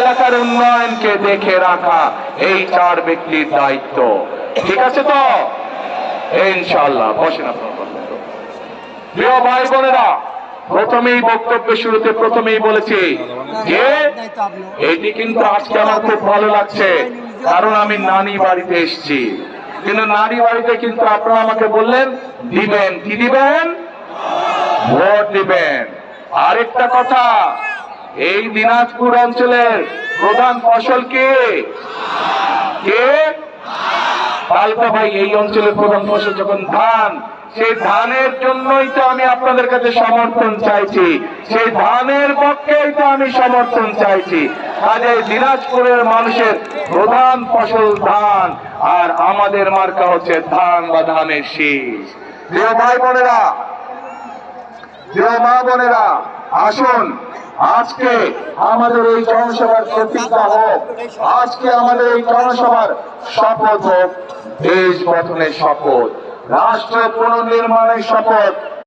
এলাকার উন্নয়নকে দেখে রাখা এই 4 ব্যক্তির দায়িত্ব। ঠিক আছে তো? ইনশাআল্লাহ। বসেন আপনারা। প্রিয় ভাই বোনেরা, প্রথমেই বক্তব্যের শুরুতে প্রথমেই বলেছি যে এটি কিন্তু আজকে আমার খুব ভালো লাগছে, কারণ আমি নানি বাড়িতে এসেছি। কিন্তু নানি বাড়িতে কিন্তু আপনারা আমাকে বললেন দিবেন, কি দিবেন? ভোট দিবেন। আরেকটা কথা, এই দিনাজপুর অঞ্চলের প্রধান ফসল কে? পাল্টা ভাই, এই অঞ্চলের প্রধান ফসল যখন ধান, সেই ধানের জন্যই তো আমি আপনাদের কাছে সমর্থন চাইছি, সেই ধানের পক্ষেই তো আমি সমর্থন চাইছি। কাজে দিনাজপুরের মানুষের প্রধান ফসল ধান, আর আমাদের মার্কা হচ্ছে ধান বা ধানের শীষ। প্রিয় ভাই বোনেরা, প্রিয় মা বোনেরা, আসুন আজকে আমাদের এই জনসভার প্রতিজ্ঞা হোক, আজকে আমাদের এই জনসভার শপথ হোক দেশ গঠনের শপথ, রাষ্ট্র পুনর্নির্মাণের শপথ,